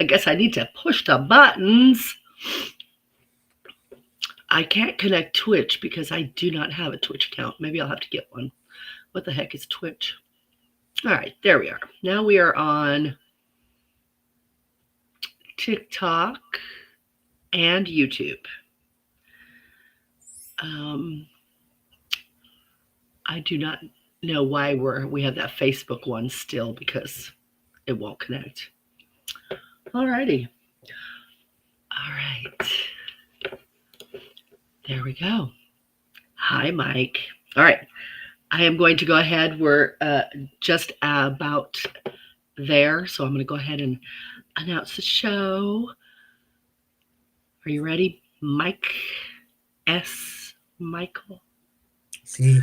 I guess I need to push the buttons. I can't connect Twitch because I do not have a Twitch account. Maybe I'll have to get one. What the heck is Twitch? All right, there we are. Now we are on TikTok and YouTube. I do not know why we have that Facebook one still because it won't connect. All righty. All right. There we go. Hi, Mike. All right. I am going to go ahead. We're just about there. So I'm going to go ahead and announce the show. Are you ready, Mike S. Michael? See.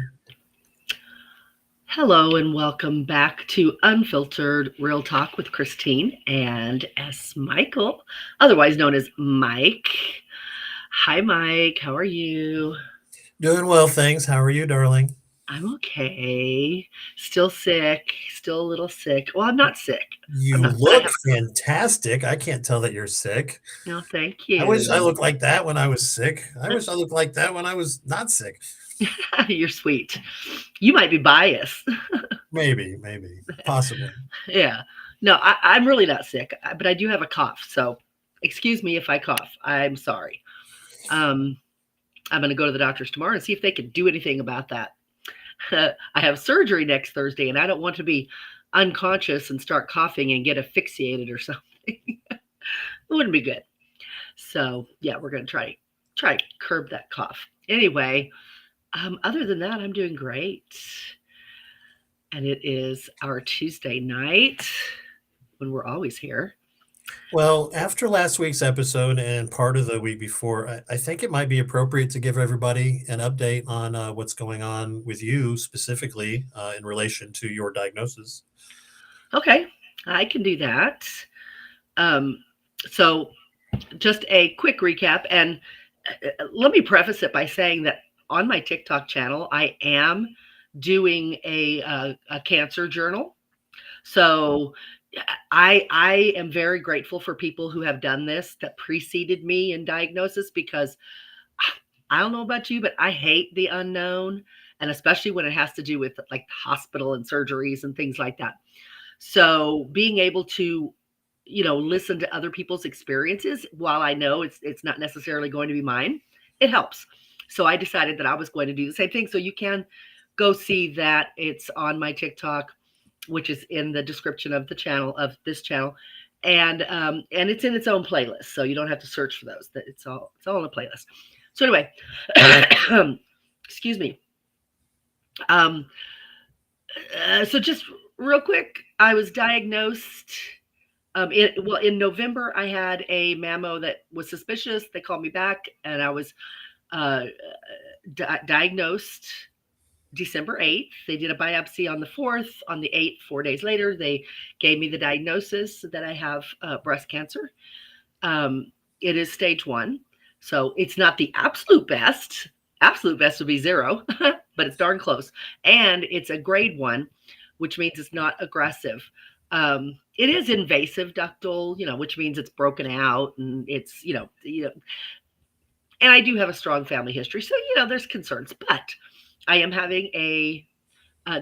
Hello and welcome back to Unfiltered Real Talk with Christine and S. Michael, otherwise known as Mike. Hi, Mike. How are you? Doing well, thanks. How are you, darling? I'm okay. Still sick. Still a little sick. Well, I'm not sick. You I'm not, look fantastic. I can't tell that you're sick. no, thank I wish I you. looked like that when I was sick. I wish I looked like that when I was not sick. You're sweet. You might be biased. Maybe, possibly. Yeah. No, I'm really not sick, but I do have a cough. So excuse me if I cough. I'm sorry. I'm going to go to the doctors tomorrow and see if they can do anything about that. I have surgery next Thursday, and I don't want to be unconscious and start coughing and get asphyxiated or something. It wouldn't be good. So yeah, we're going to try to curb that cough. Anyway, other than that, I'm doing great. And it is our Tuesday night when we're always here. Well, after last week's episode and part of the week before, I think it might be appropriate to give everybody an update on what's going on with you specifically in relation to your diagnosis. Okay, I can do that. So just a quick recap. And let me preface it by saying that on my TikTok channel, I am doing a cancer journal. So I am very grateful for people who have done this that preceded me in diagnosis, because I don't know about you, but I hate the unknown, and especially when it has to do with like hospital and surgeries and things like that. So being able to, listen to other people's experiences, while I know it's not necessarily going to be mine, it helps. So I decided that I was going to do the same thing. So you can go see that. It's on my TikTok, which is in the description of this channel, and it's in its own playlist, so you don't have to search for those. It's all in a playlist. So anyway, excuse me. So just real quick, I was diagnosed. In November, I had a mammo that was suspicious. They called me back, and I was diagnosed December 8th. They did a biopsy on the 4th. On the 8th, 4 days later, they gave me the diagnosis that I have breast cancer. It is stage 1. So it's not the absolute best. Absolute best would be 0, but it's darn close. And it's a grade 1, which means it's not aggressive. It is invasive ductal, which means it's broken out, and it's, and I do have a strong family history. So, there's concerns, but I am having a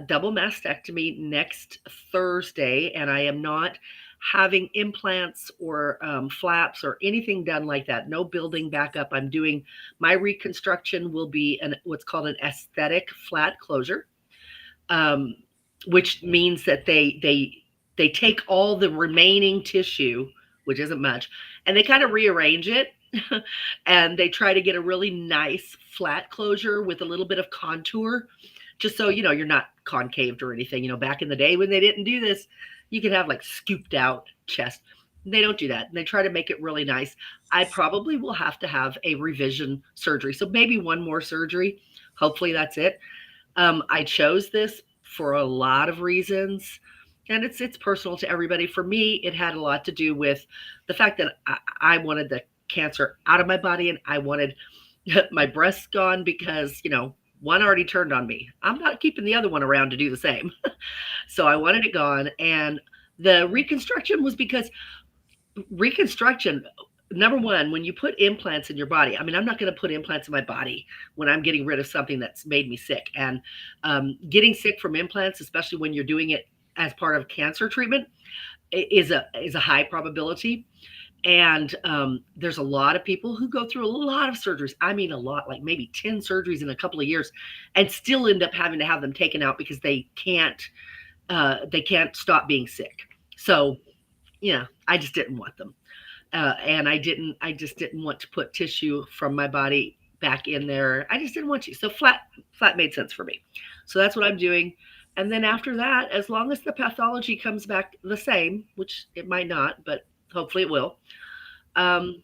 double mastectomy next Thursday, and I am not having implants or flaps or anything done like that. No building back up. I'm doing, my reconstruction will be what's called an aesthetic flat closure, which means that they take all the remaining tissue, which isn't much, and they kind of rearrange it. And they try to get a really nice flat closure with a little bit of contour, just so you're not concaved or anything. Back in the day when they didn't do this, you could have like scooped out chest. They don't do that. They try to make it really nice. I probably will have to have a revision surgery, so maybe one more surgery. Hopefully that's it. I chose this for a lot of reasons, and it's personal to everybody. For me, it had a lot to do with the fact that I wanted the cancer out of my body, and I wanted my breasts gone because, one already turned on me. I'm not keeping the other one around to do the same. So I wanted it gone. And the reconstruction was because Reconstruction, number one, when you put implants in your body, I mean, I'm not going to put implants in my body when I'm getting rid of something that's made me sick. And getting sick from implants, especially when you're doing it as part of cancer treatment, is a high probability. And there's a lot of people who go through a lot of surgeries. I mean, a lot, like maybe 10 surgeries in a couple of years, and still end up having to have them taken out because they can't stop being sick. So I just didn't want them. And I just didn't want to put tissue from my body back in there. I just didn't want to. So flat made sense for me. So that's what I'm doing. And then after that, as long as the pathology comes back the same, which it might not, but hopefully it will, um,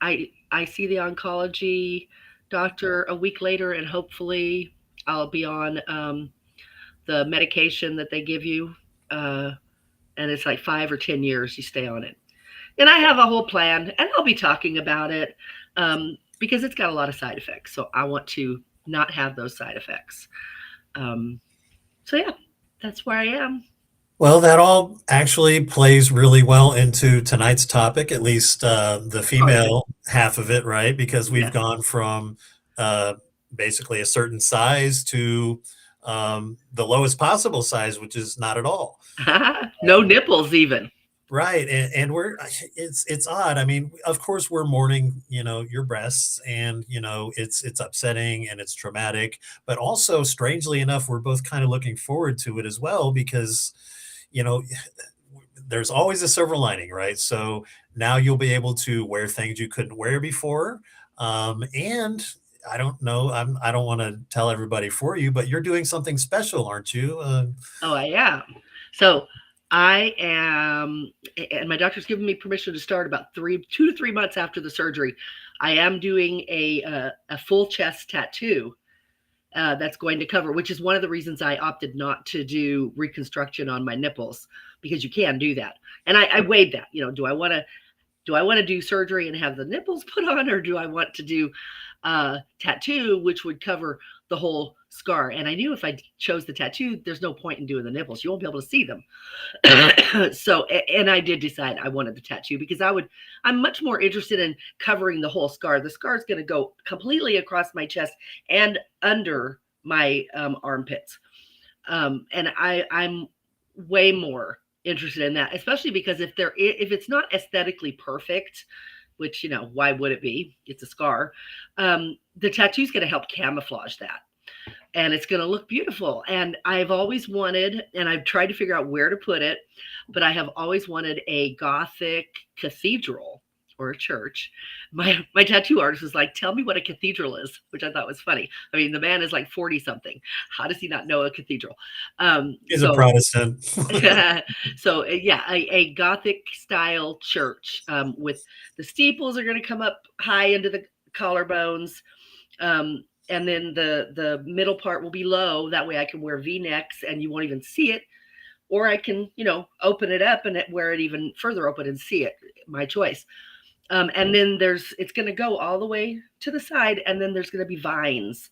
I see the oncology doctor a week later, and hopefully I'll be on the medication that they give you, uh, and it's like 5 or 10 years you stay on it. And I have a whole plan, and I'll be talking about it because it's got a lot of side effects. So I want to not have those side effects. Um, so yeah, that's where I am. Well, that all actually plays really well into tonight's topic, at least the Oh yeah, female half of it, right? Because we've yeah. gone from uh, basically a certain size to the lowest possible size, which is not at all. No nipples even. Right, and we're it's odd. I mean, of course, we're mourning, your breasts, and it's upsetting and it's traumatic, but also strangely enough, we're both kind of looking forward to it as well because, you know, there's always a silver lining, right? So now you'll be able to wear things you couldn't wear before, and I don't know, I don't want to tell everybody for you, but you're doing something special, aren't you? Oh, I am. So I am, and my doctor's given me permission to start about 2 to 3 months after the surgery. I am doing a full chest tattoo that's going to cover, which is one of the reasons I opted not to do reconstruction on my nipples because you can do that. And I weighed that. Do I want to do surgery and have the nipples put on, or do I want to do tattoo, which would cover the whole scar? And I knew if I chose the tattoo, there's no point in doing the nipples. You won't be able to see them. So, and I did decide I wanted the tattoo because I'm much more interested in covering the whole scar. The scar is going to go completely across my chest and under my armpits. And I'm way more interested in that, especially because if it's not aesthetically perfect, which why would it be? It's a scar. The tattoo is going to help camouflage that, and it's going to look beautiful. And I've always wanted, and I've tried to figure out where to put it, but I have always wanted a Gothic cathedral or a church. My tattoo artist was like, "Tell me what a cathedral is," which I thought was funny. I mean, the man is like 40 something. How does he not know a cathedral? He's a So Protestant. so yeah, a Gothic style church with the steeples are going to come up high into the collarbones, and then the middle part will be low. That way, I can wear V-necks and you won't even see it, or I can open it up and wear it even further open and see it. My choice. And then it's going to go all the way to the side, and then there's going to be vines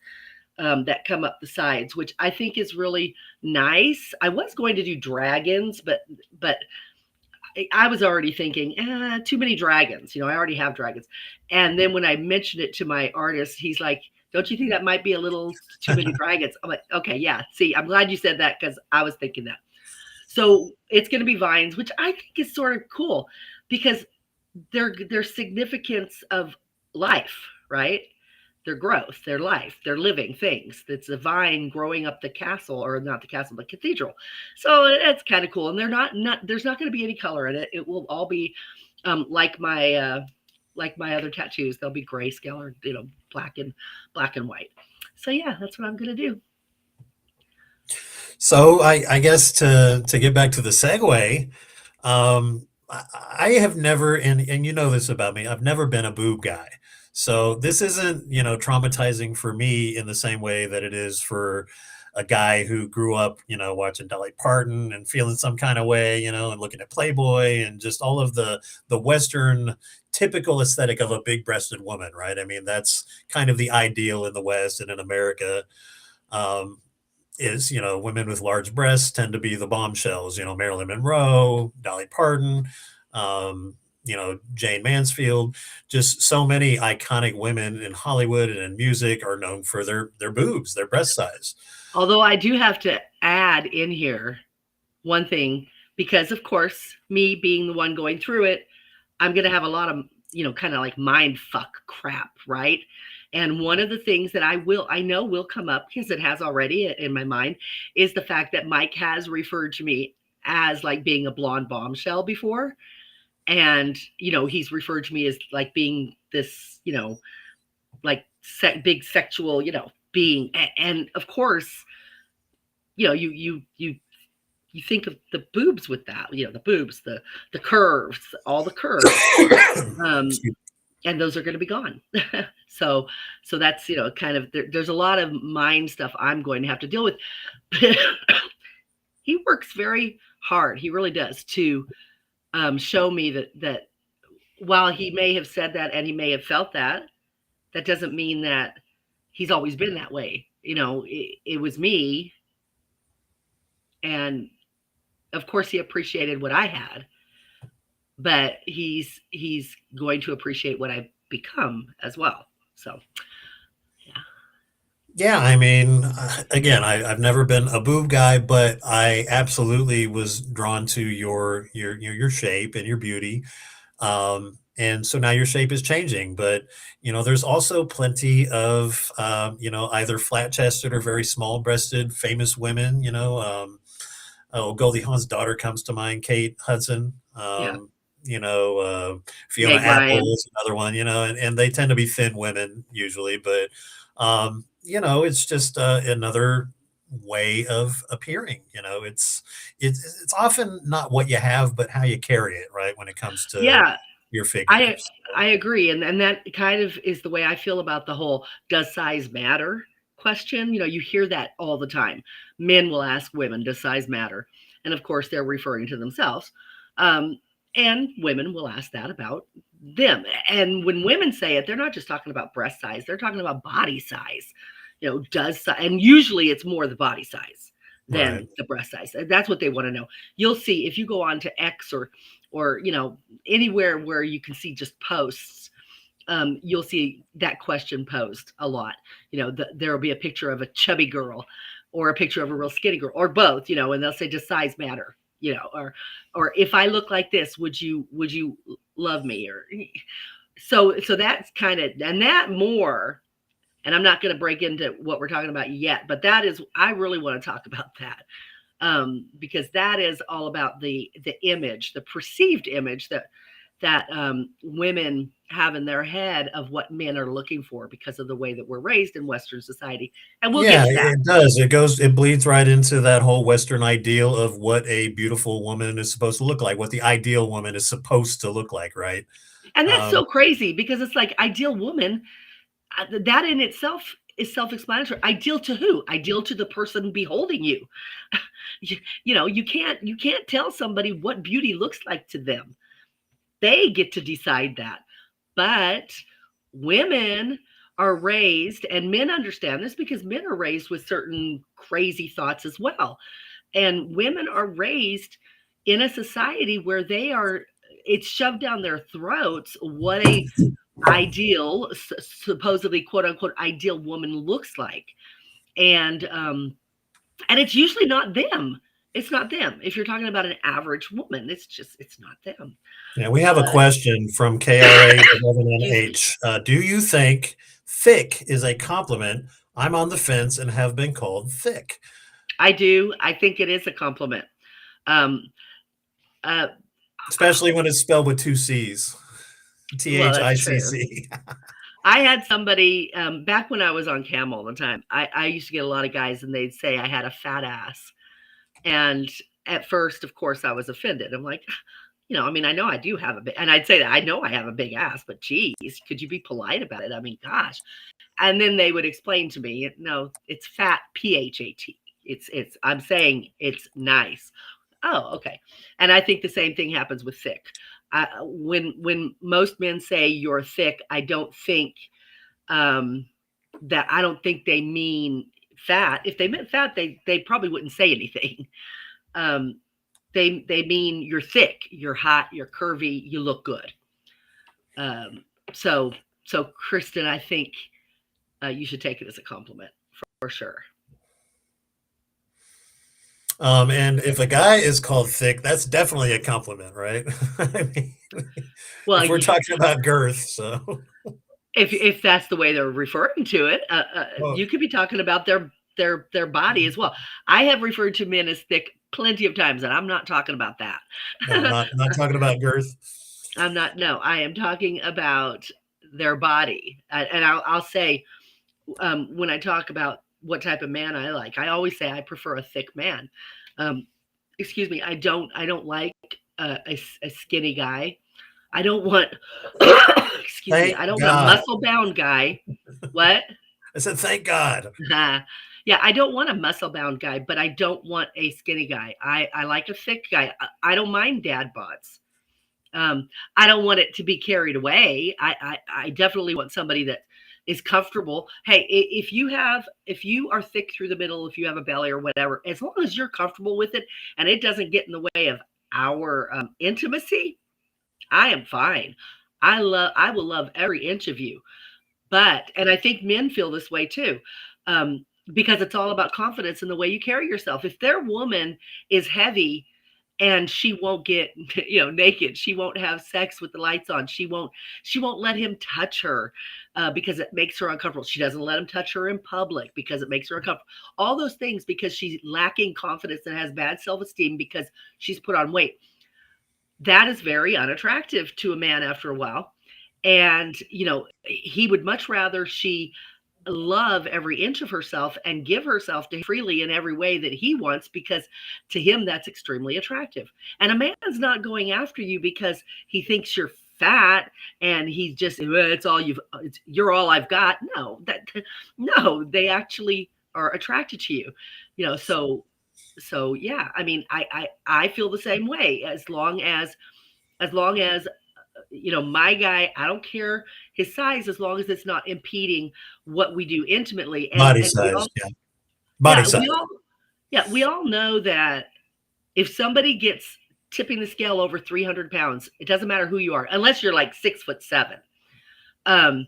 that come up the sides, which I think is really nice. I was going to do dragons, but I was already thinking, too many dragons. I already have dragons. And then when I mentioned it to my artist, he's like, "Don't you think that might be a little too many dragons?" I'm like, "Okay, yeah. See, I'm glad you said that because I was thinking that." So it's going to be vines, which I think is sort of cool because their significance of life, right? Their growth, their life, their living things. It's a vine growing up the castle, or not the castle, the cathedral. So it's kind of cool. And there's not going to be any color in it. It will all be like my other tattoos. They'll be grayscale or black and white. So yeah, that's what I'm going to do. So I guess to get back to the segue, I have never, and you know this about me, I've never been a boob guy. So this isn't, traumatizing for me in the same way that it is for a guy who grew up, watching Dolly Parton and feeling some kind of way, and looking at Playboy and just all of the Western typical aesthetic of a big-breasted woman, right? I mean, that's kind of the ideal in the West and in America. Um, is women with large breasts tend to be the bombshells, Marilyn Monroe, Dolly Parton, um, Jane Mansfield, just so many iconic women in Hollywood and in music are known for their boobs, their breast size. Although I do have to add in here one thing, because of course, me being the one going through it, I'm going to have a lot of, kind of like mind fuck crap, right? And one of the things that I know will come up, because it has already in my mind, is the fact that Mike has referred to me as like being a blonde bombshell before. And, he's referred to me as like being this, like big sexual, being. And of course, you think of the boobs with that, the boobs, the curves, all the curves, um, and those are going to be gone. so so that's kind of there's a lot of mind stuff I'm going to have to deal with. He works very hard, he really does, to show me that while he may have said that and he may have felt that, that doesn't mean that he's always been that way. It was me, and of course he appreciated what I had, but he's going to appreciate what I've become as well. So yeah. Yeah, I mean, again, I've never been a boob guy, but I absolutely was drawn to your shape and your beauty. And so now your shape is changing, but there's also plenty of either flat chested or very small breasted famous women. Oh, Goldie Hawn's daughter comes to mind, Kate Hudson. Yeah. Fiona Meg Apple Ryan. is another one. And they tend to be thin women usually, but it's just another way of appearing. It's often not what you have, but how you carry it, right? When it comes to Yeah, your figure. I I agree, and that kind of is the way I feel about the whole "does size matter" question. You hear that all the time. Men will ask women, "Does size matter?" And of course, they're referring to themselves. Um, and women will ask that about them. And when women say it, they're not just talking about breast size; they're talking about body size. And usually it's more the body size Right. than the breast size. That's what they want to know. You'll see if you go on to X or anywhere where you can see just posts, you'll see that question posed a lot. There will be a picture of a chubby girl or a picture of a real skinny girl or both, and they'll say, does size matter? Or if I look like this, would you love me? Or so that's kind of, and that more, and I'm not going to break into what we're talking about yet, but that is, I really want to talk about that. Because that is all about the image, the perceived image that women have in their head of what men are looking for because of the way that we're raised in Western society. And we'll get Yeah, to that. it does. It bleeds right into that whole Western ideal of what a beautiful woman is supposed to look like, what the ideal woman is supposed to look like, right? And that's Um, so crazy because it's like ideal woman, that in itself is self-explanatory. Ideal to who? Ideal to the person beholding you. You can't tell somebody what beauty looks like to them. They get to decide that. But women are raised, and men understand this because men are raised with certain crazy thoughts as well. And women are raised in a society where it's shoved down their throats what a ideal, supposedly quote unquote ideal woman looks like. And it's usually not them. It's not them. If you're talking about an average woman, it's not them. yeah, we have a But question from excuse me. KRA11NH. Do you think thick is a compliment? I'm on the fence and have been called thick, I do. I think it is a compliment. Um, uh, especially when it's spelled with two C's. well, that's true. THICC. I had somebody back when I was on cam all the time. I used to get a lot of guys, and they'd say I had a fat ass. And at first, of course, I was offended. I'm like, I mean, I know I do have a big, and I'd say that I know I have a big ass, but geez, could you be polite about it? I mean, gosh. And then they would explain to me, no, it's fat, PHAT. I'm saying it's nice. Oh, okay. And I think the same thing happens with thick. When most men say you're thick, um, I don't think they mean fat. If they meant fat, they probably wouldn't say anything. Um, they mean you're thick, you're hot, you're curvy, you look good. Um, so, so Kristen, I think you should take it as a compliment for sure. And if a guy is called thick, that's definitely a compliment, right? I mean, Well, if we're talking about girth, so. if that's the way they're referring to it, Well, you could be talking about their body as well. I have referred to men as thick plenty of times, and I'm not talking about that. no, not talking about girth. I'm not. No, I am talking about their body, and I'll say when I talk about what type of man I like, I always say I prefer a thick man. Um, excuse me, I don't like a skinny guy. I don't want excuse me, Thank I don't want a God. muscle bound guy. What? I said, thank God. Yeah, I don't want a muscle bound guy, but I don't want a skinny guy. I like a thick guy. I don't mind dad bods. I don't want it to be carried away. I definitely want somebody that is comfortable. Hey, if you are thick through the middle, if you have a belly or whatever, as long as you're comfortable with it and it doesn't get in the way of our intimacy, I am fine. I will love every inch of you. But and I think men feel this way too. Because it's all about confidence in the way you carry yourself. If their woman is heavy and she won't get naked, she won't have sex with the lights on, she won't let him touch her because it makes her uncomfortable. She doesn't let him touch her in public because it makes her uncomfortable. All those things because she's lacking confidence and has bad self-esteem because she's put on weight. That is very unattractive to a man after a while. And he would much rather she love every inch of herself and give herself to him freely in every way that he wants, because to him that's extremely attractive. And a man's not going after you because he thinks you're fat and he's just you're all I've got. No, they actually are attracted to you. So yeah, I mean, I feel the same way. As long as my guy, I don't care his size as long as it's not impeding what we do intimately. And Body and we size. all Yeah. Body yeah, size. we all know that if somebody gets tipping the scale over 300 pounds, it doesn't matter who you are, unless you're like 6'7". Um,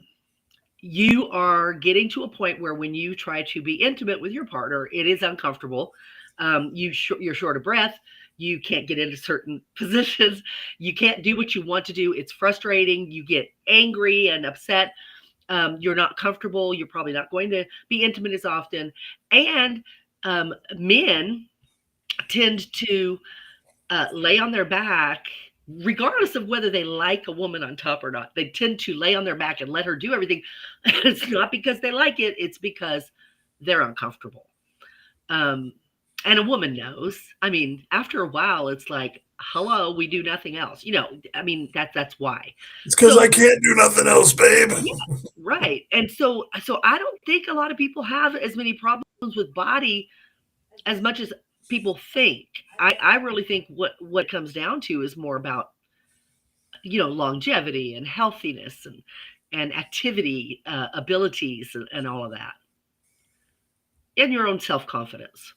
you are getting to a point where when you try to be intimate with your partner, it is uncomfortable. You're short of breath. You can't get into certain positions. You can't do what you want to do. It's frustrating. You get angry and upset. You're not comfortable. You're probably not going to be intimate as often. And men tend to lay on their back, regardless of whether they like a woman on top or not. They tend to lay on their back and let her do everything. It's not because they like it, it's because they're uncomfortable. Um, and a woman knows. I mean, after a while, it's like, hello, we do nothing else. I mean, that's why. It's because So I can't do nothing else, babe. yeah, right. And so I don't think a lot of people have as many problems with body as much as people think. I really think what it comes down to is more about longevity and healthiness and activity abilities and all of that, and your own self-confidence.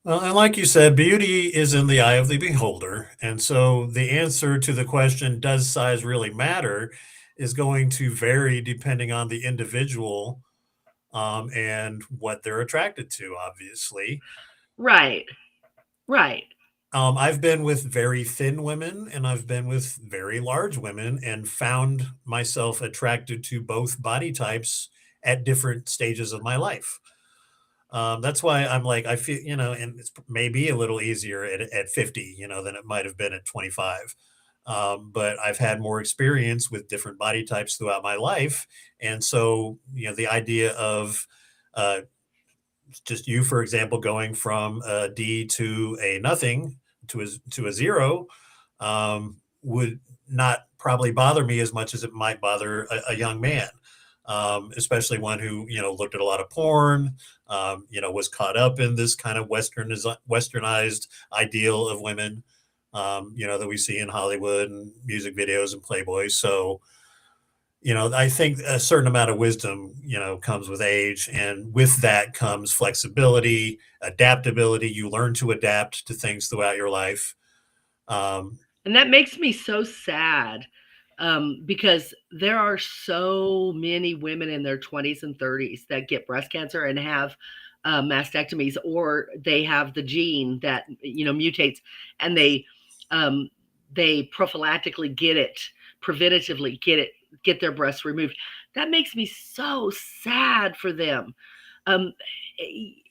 Well, and like you said, beauty is in the eye of the beholder. And so the answer to the question, does size really matter, is going to vary depending on the individual and what they're attracted to, obviously. Right, right. I've been with very thin women and I've been with very large women and found myself attracted to both body types at different stages of my life. That's why I'm like, I feel, and it's maybe a little easier at 50, than it might have been at 25. But I've had more experience with different body types throughout my life. And so, the idea of uh, just you, for example, going from a D to a nothing to a zero would not probably bother me as much as it might bother a young man, especially one who looked at a lot of porn, was caught up in this kind of westernized ideal of women, that we see in Hollywood and music videos and Playboy. So I think a certain amount of wisdom, comes with age, and with that comes flexibility, adaptability. You learn to adapt to things throughout your life. Um, And that makes me so sad because there are so many women in their 20s and 30s that get breast cancer and have mastectomies, or they have the gene that mutates, and um, they prophylactically get it, preventatively get their breasts removed. That makes me so sad for them. Um,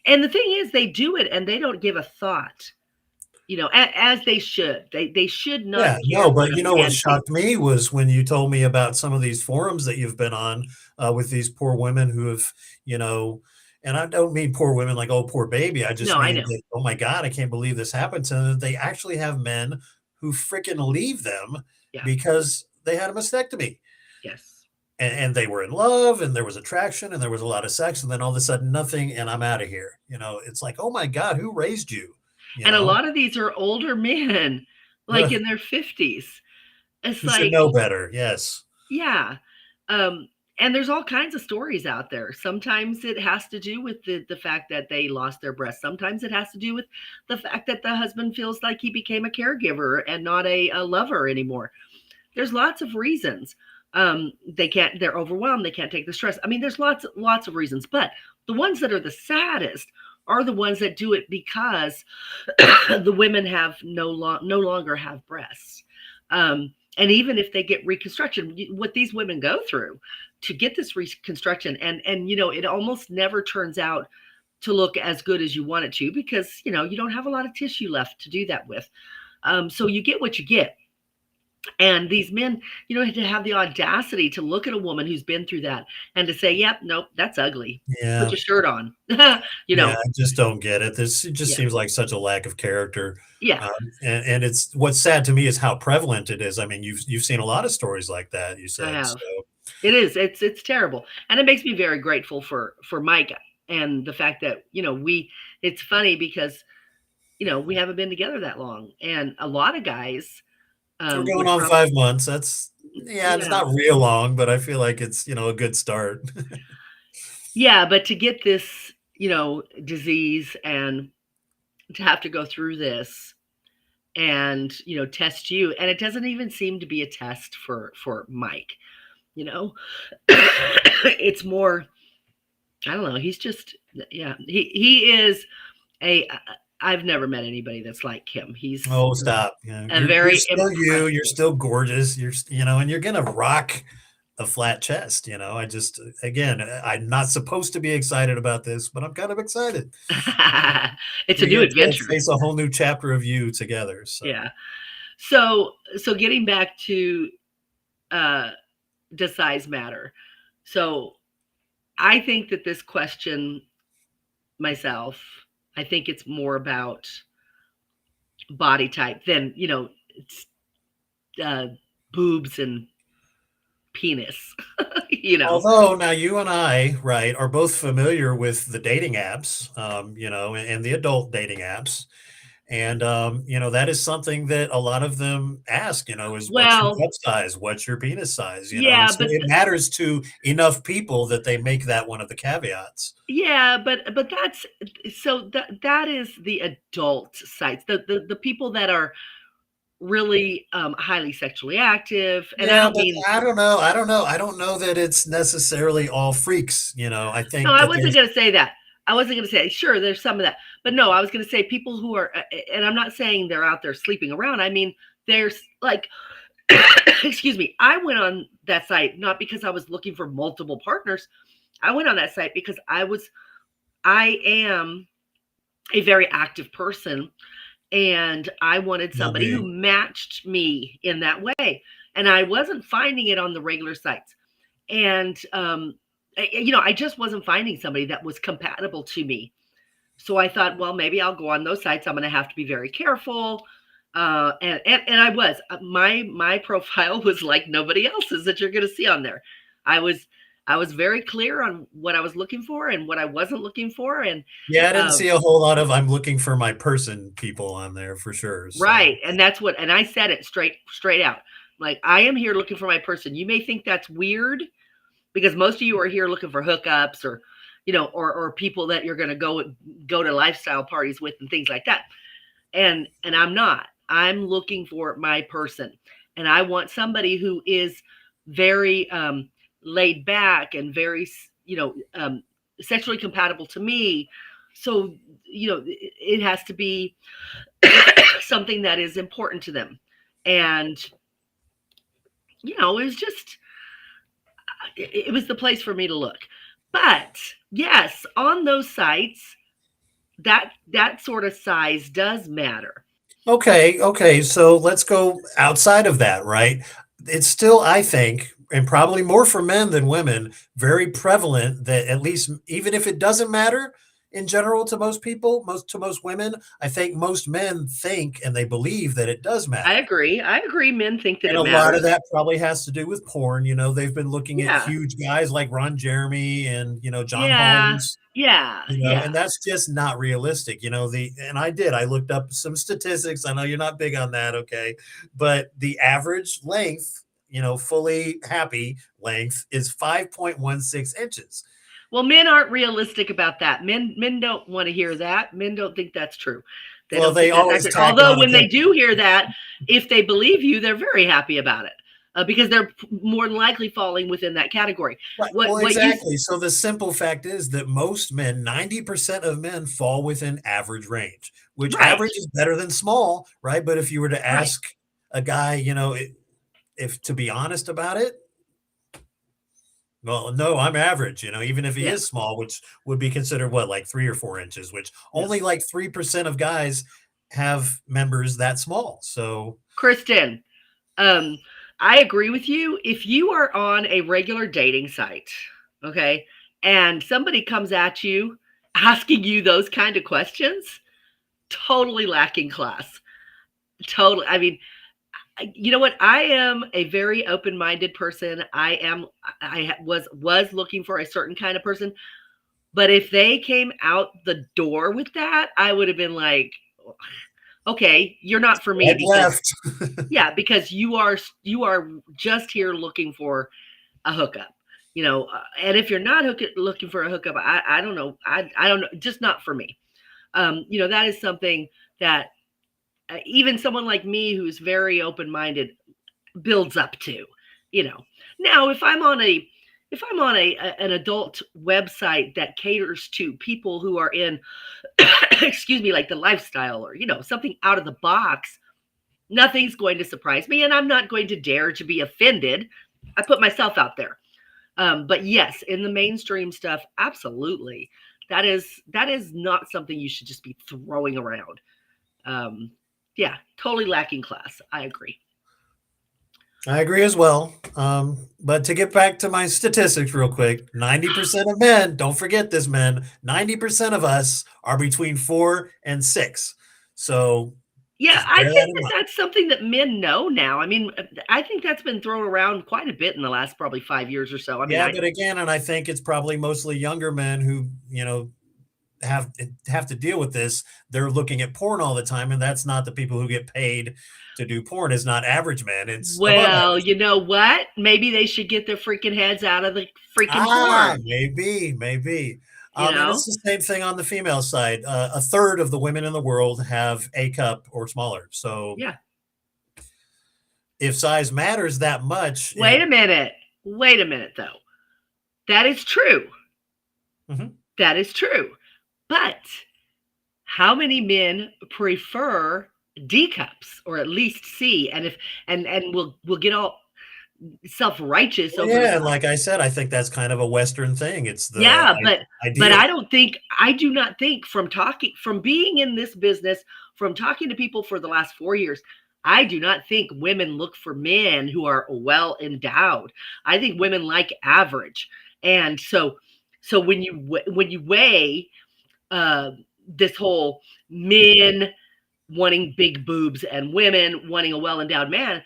and the thing is, they do it and they don't give a thought, as they should. They should not Yeah, care no, what but a you know what man thinks. shocked me was when you told me about some of these forums that you've been on, with these poor women who have, you know, and I don't mean poor women like, "Oh, poor baby." I just No, I mean know. that, "Oh my god, I can't believe this happened to them." They actually have men who freaking leave them Yeah. because they had a mastectomy, Yes. and they were in love, and there was attraction, and there was a lot of sex, and then all of a sudden nothing, and I'm out of here. It's like, "Oh my god, who raised you?" You And a know? lot of these are older men, like Ugh, in their 50s. It's who should like, know better. Yes. yeah. Um, and there's all kinds of stories out there. Sometimes it has to do with the fact that they lost their breast. Sometimes it has to do with the fact that the husband feels like he became a caregiver and not a lover anymore. There's lots of reasons. They're overwhelmed, they can't take the stress. I mean, there's lots of reasons, but the ones that are the saddest are the ones that do it because the women have no longer have breasts. And even if they get reconstruction, what these women go through to get this reconstruction, and it almost never turns out to look as good as you want it to, because you don't have a lot of tissue left to do that with. So you get what you get. And these men, had to have the audacity to look at a woman who's been through that and to say, "Yep, nope, that's ugly. Put Yeah. your shirt on." you Yeah, know, I just don't get it. It just yeah, seems like such a lack of character, yeah, and it's what's sad to me is how prevalent it is. I mean, you've seen a lot of stories like that, you I said, have. so It is. It's terrible, and it makes me very grateful for Micah and the fact that we. It's funny because we haven't been together that long, and a lot of guys we're going would on probably, 5 months. That's yeah, it's yeah, not real long, but I feel like it's, a good start. yeah, but to get this disease and to have to go through this and test you, and it doesn't even seem to be a test for Mike. you know it's more, I don't know, he's just, yeah, he is a I've never met anybody that's like him. He's Oh, stop. a You're very still you, you're impressive. still gorgeous, and you're gonna rock a flat chest, I just again, I'm not supposed to be excited about this, but I'm kind of excited. It's a We new get to adventure. face a whole new chapter of you together, so Yeah. So getting back to uh does size matter? So I think that this question, myself, I think it's more about body type than it's uh boobs and penis. you know although now you and I, right, are both familiar with the dating apps, and the adult dating apps, and, that is something that a lot of them ask, is what's your well, cup size? What's your penis size? And yeah, so it matters to enough people that they make that one of the caveats. but that's, so that is the adult sites, the people that are really highly sexually active, and I Yeah, don't but mean, I don't know. I don't know. I don't know that it's necessarily all freaks. I no, think I that wasn't there's going to say that. I wasn't going to say, sure, there's some of that, but no, I was going to say people who are, and I'm not saying they're out there sleeping around. I mean, there's like, excuse me, I went on that site not because I was looking for multiple partners. I went on that site because I am a very active person, and I wanted not somebody who me. matched me in that way. And I wasn't finding it on the regular sites. And I just wasn't finding somebody that was compatible to me. So I thought, well, maybe I'll go on those sites. I'm going to have to be very careful. And I was, my profile was like nobody else's that you're going to see on there. I was I was very clear on what I was looking for and what I wasn't looking for, and Yeah, I didn't um, see a whole lot of "I'm looking for my person" people on there for sure. So right, and that's what, and I said it straight out. Like, I am here looking for my person. You may think that's weird because most of you are here looking for hookups, or or people that you're going to go to lifestyle parties with and things like that. And I'm not. I'm looking for my person. and I want somebody who is very laid back and very, sexually compatible to me. So, it has to be something that is important to them. And, it was just, it was the place for me to look. But yes, on those sites, that sort of size does matter. Okay, okay. So let's go outside of that, right? It's still, I think, and probably more for men than women, very prevalent that at least even if it doesn't matter in general to most people, most women, I think most men think and they believe that it does I matter. agree. I agree. Men think that And it a lot of matters. that probably has to do with porn. They've been looking at Yeah. huge guys like Ron Jeremy and, John Yeah. Holmes, Yeah. Yeah. and that's just not realistic. I looked up some statistics. I know you're not big on that, okay? But the average length, fully happy length is 5.16 inches. Well, men aren't realistic about that. Men don't want to hear that. Men don't think that's true. They Well, don't they think that's always accurate. tack Although on a when they couple. do hear that, if they believe you, they're very happy about it because they're more than likely falling within that category. Right. What Well, what you exactly. So the simple fact is that most men, 90% of men fall within average range, which right, average is better than small, right? But if you were to right, ask a guy, if to be honest about it, well, no, I'm average, even if he yeah, is small, which would be considered what, like 3 or 4 inches, which yeah. only like 3% of guys have members that small. So, Kristen, um, I agree with you. If you are on a regular dating site, okay, and somebody comes at you asking you those kind of questions, totally lacking class. Totally. I mean, you know what? I am a very open-minded person. I was looking for a certain kind of person, but if they came out the door with that, I would have been like, okay, you're not for me right because left. yeah, because you are just here looking for a hookup. And if you're not looking for a hookup, I don't know. I don't know, just not for me. That is something that even someone like me who's very open-minded builds up to, you know. Now, if I'm on an adult website that caters to people who are in excuse me, like the lifestyle or, something out of the box, nothing's going to surprise me and I'm not going to dare to be offended. I put myself out there. But yes, in the mainstream stuff, absolutely. That is not something you should just be throwing around. Um, yeah, totally lacking class. I agree. I agree as well. But to get back to my statistics real quick, 90% of men, don't forget this, men, 90% of us are between 4 and 6. So Yeah, just I bear that think in that mind. that's something that men know now. I mean, I think that's been thrown around quite a bit in the last probably 5 years or so. I mean, Yeah, but again, and I think it's probably mostly younger men who, have have to deal with this. They're looking at porn all the time, and that's not the people who get paid to do porn. It's not average men, it's above well, average. you know what? Maybe they should get their freaking heads out of the freaking Ah, porn, maybe, maybe. you And know? it's the same thing on the female side. A third of the women in the world have A cup or smaller. So Yeah. if size matters that much, Wait a minute. Wait a minute though. That is true. Mhm. That is true. But how many men prefer D cups or at least C? And if and we'll get all self-righteous Well, over yeah, and like I said, I think that's kind of a Western thing. It's the yeah, but ideal. I do not think from being in this business, from talking to people for the last 4 years, I do not think women look for men who are well endowed. I think women like average. And so when you weigh uh this whole men wanting big boobs and women wanting a well endowed man,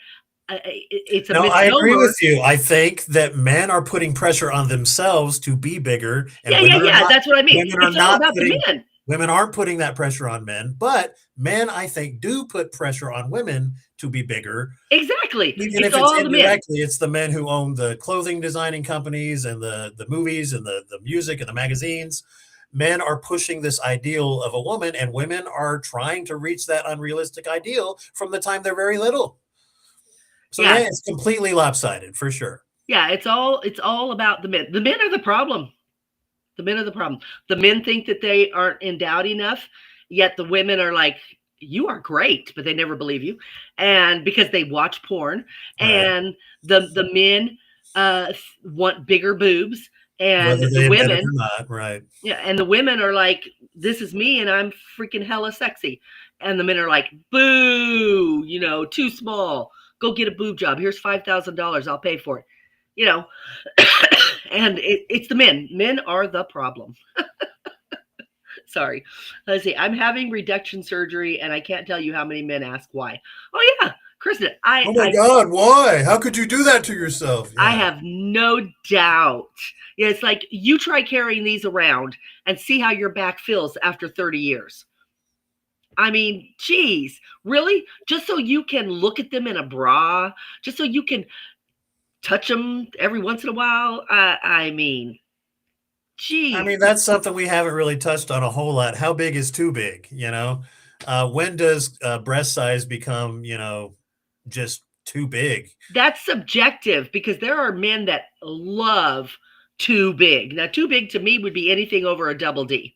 it's a No, I agree misnomer. with you. I think that men are putting pressure on themselves to be bigger, and Yeah, yeah, yeah. That's what I mean. women are It's all not about the putting men. women aren't putting that pressure on men, but men, I think, do put pressure on women to be bigger. Exactly. Even It's if it's all the men. indirectly, it's the men who own the clothing designing companies and the movies and the music and the magazines. Men are pushing this ideal of a woman, and women are trying to reach that unrealistic ideal from the time they're very little. So Yeah, yeah, it's completely lopsided for sure. yeah, it's all about the men. The men are the problem. The men are the problem. The men think that they aren't endowed enough, yet the women are like, "You are great," but they never believe you, and because they watch porn, Right. and the men want bigger boobs, and Whether the they admit it or women, not, right. yeah, and the women are like, "This is me, and I'm freaking hella sexy," and the men are like, "Boo, too small. Go get a boob job. Here's $5,000. I'll pay for it." You know, and it's the men. Men are the problem. Sorry. Let's see. I'm having reduction surgery, and I can't tell you how many men ask why. Oh yeah, Kristen, Oh my God, why? How could you do that to yourself? I Yeah. have no doubt. Yeah, it's like you try carrying these around and see how your back feels after 30 years. I mean, geez, really? Just so you can look at them in a bra, just so you can touch them every once in a while. I mean, I geez, mean, that's something we haven't really touched on a whole lot. How big is too big? When does breast size become, just too big? that's subjective because there are men that love too big. Now, too big to me would be anything over a double D.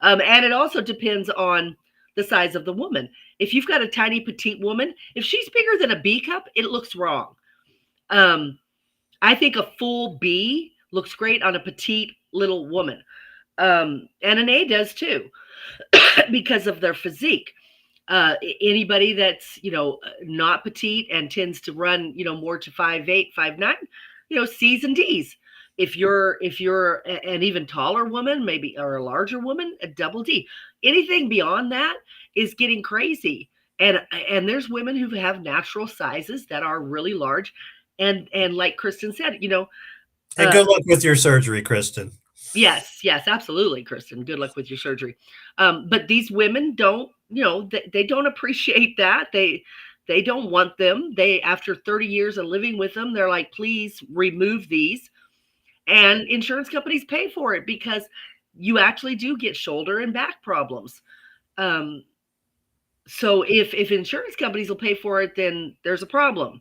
And it also depends on the size of the woman. If you've got a tiny petite woman, if she's bigger than a B cup, it looks wrong. Um, I think a full B looks great on a petite little woman. And an A does too because of their physique. Anybody that's not petite and tends to run more to 5'8", 5'9", C's and D's. If you're an even taller woman, maybe, or a larger woman, a double D. Anything beyond that is getting crazy. And there's women who have natural sizes that are really large, and like Kristen said, And uh, good luck with your surgery, Kristen. yes, yes, absolutely, Kristen. Good luck with your surgery. But these women don't, they don't appreciate that. They don't want them. They, after 30 years of living with them, they're like, please remove these. And insurance companies pay for it because you actually do get shoulder and back problems. Um, so if insurance companies will pay for it, then there's a problem.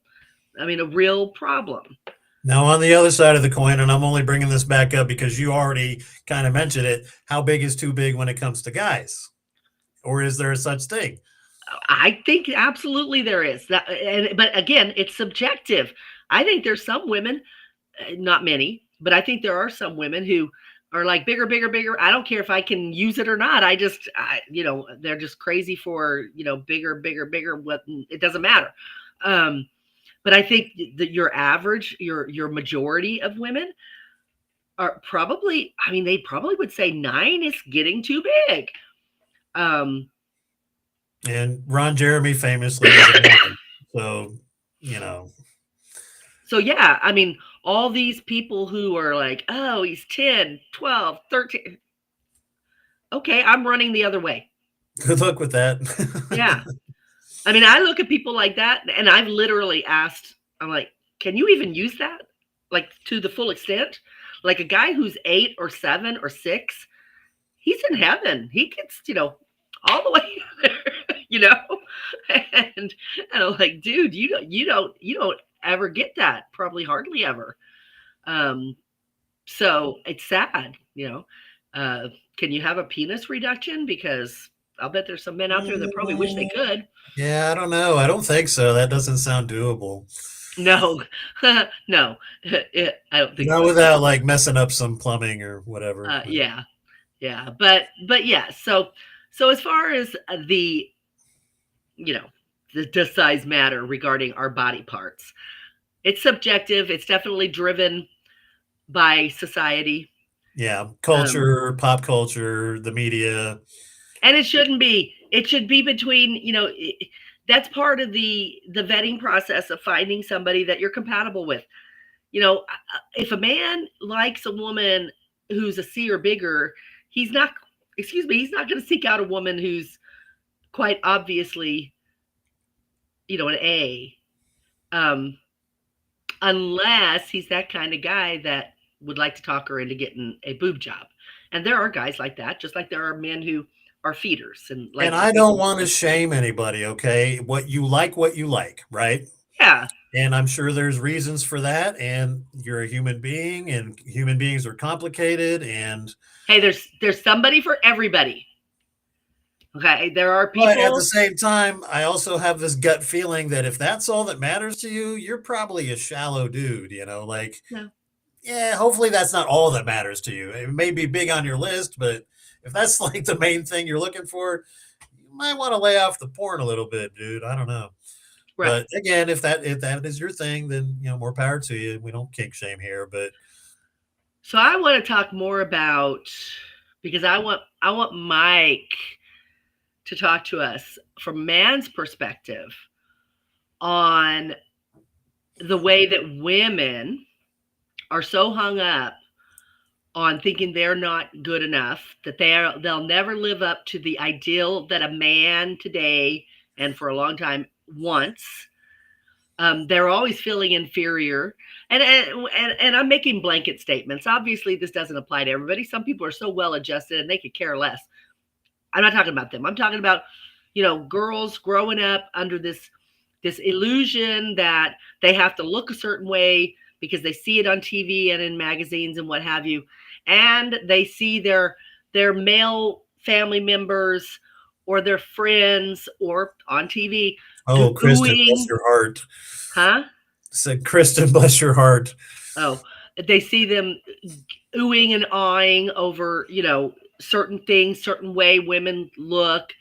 I mean, a real problem. Now, on the other side of the coin, and I'm only bringing this back up because you already kind of mentioned it, how big is too big when it comes to guys? Or is there a such thing? I think absolutely there is that, but again, it's subjective. I think there's some women, not many, but I think there are some women who are like bigger, bigger, bigger. I don't care if I can use it or not. They're just crazy for bigger, bigger, bigger. What, it doesn't matter. Um, but I think that your average, your majority of women are probably. I mean, they probably would say 9 is getting too big. Um, And Ron Jeremy famously was a man. So, you know, So yeah, I mean, all these people who are like, "Oh, he's 10, 12, 13." Okay, I'm running the other way. good luck with that. Yeah. I mean, I look at people like that and I've literally asked, I'm like, "Can you even use that? Like to the full extent?" Like a guy who's 8 or 7 or 6, he's in heaven. He gets, all the way there, And I'm like, "Dude, you don't ever get that. Probably hardly ever." Um So it's sad, Uh, can you have a penis reduction? Because I'll bet there's some men out there that probably wish they could. Yeah, I don't know. I don't think so. That doesn't sound doable. No, no, I don't think Not so. without like messing up some plumbing or whatever. Yeah, yeah, but yeah. So as far as you know the does size matter regarding our body parts, it's subjective. It's definitely driven by society. Yeah, Um, culture, pop culture, the media. and it shouldn't be. It should be between, that's part of the vetting process of finding somebody that you're compatible with. If a man likes a woman who's a C or bigger, he's not, excuse me, he's not going to seek out a woman who's quite obviously, an A, um, unless he's that kind of guy that would like to talk her into getting a boob job. And there are guys like that, just like there are men who are feeders and And like to I take. don't want to shame anybody, okay? What you like, right? Yeah. And I'm sure there's reasons for that. And you're a human being, and human beings are complicated. And Hey, there's somebody for everybody. Okay, there are but at the people. same time, I also have this gut feeling that if that's all that matters to you, you're probably a shallow dude. Like, No, yeah, hopefully that's not all that matters to you. It may be big on your list, but if that's like the main thing you're looking for, you might want to lay off the porn a little bit, dude. I don't know. right. But again, if that is your thing, then more power to you. We don't kink shame here, but So I want to talk more about, because I want Mike to talk to us from man's perspective on the way that women are so hung up on thinking they're not good enough, that they'll never live up to the ideal that a man today and for a long time wants. They're always feeling inferior, and I'm making blanket statements. Obviously, this doesn't apply to everybody. Some people are so well adjusted and they could care less. I'm not talking about them. I'm talking about, girls growing up under this illusion that they have to look a certain way because they see it on TV and in magazines and what have you, and they see their male family members or their friends or on TV oh, Kristen, bless oohing, your heart. huh? Said Kristen, bless your heart. Oh, they see them oohing and awing over, certain things, certain way women look,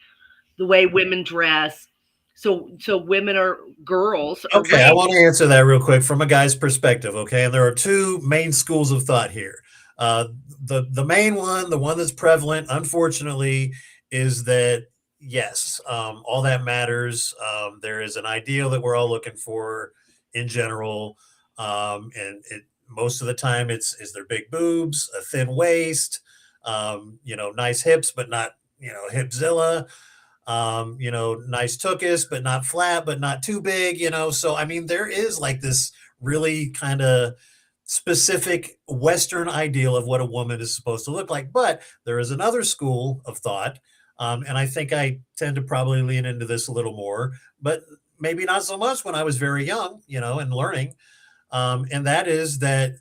the way women dress. So women are girls are Okay, I raised. want to answer that real quick from a guy's perspective. Okay, and there are two main schools of thought here. Uh, the main one, the one that's prevalent, unfortunately, is that yes, all that matters. There is an ideal that we're all looking for in general, and most of the time it's is their big boobs, a thin waist, nice hips, but not hipzilla, nice tuchus, but not flat, but not too big. So, I mean, there is like this really kind of specific Western ideal of what a woman is supposed to look like. But there is another school of thought, and I think I tend to probably lean into this a little more, but maybe not so much when I was very young, and learning. And that is that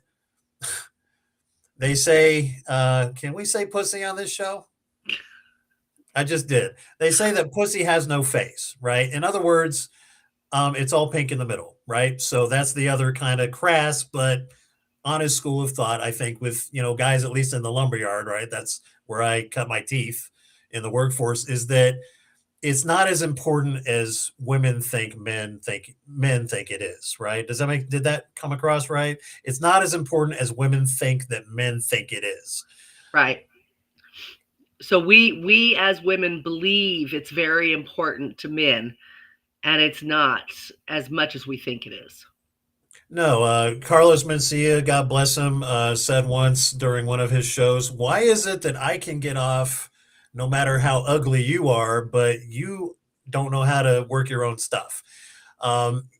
they say, can we say pussy on this show? I just did. They say that pussy has no face, right? In other words, it's all pink in the middle, right? So that's the other kind of crass but honest school of thought, I think, with guys at least in the lumberyard, right? That's where I cut my teeth in the workforce. Is that it's not as important as men think it is, right? Did that come across right? It's not as important as women think that men think it is. Right. So we as women believe it's very important to men, and it's not as much as we think it is. No, Carlos Mencia, God bless him, said once during one of his shows, "Why is it that I can get off no matter how ugly you are, but you don't know how to work your own stuff?"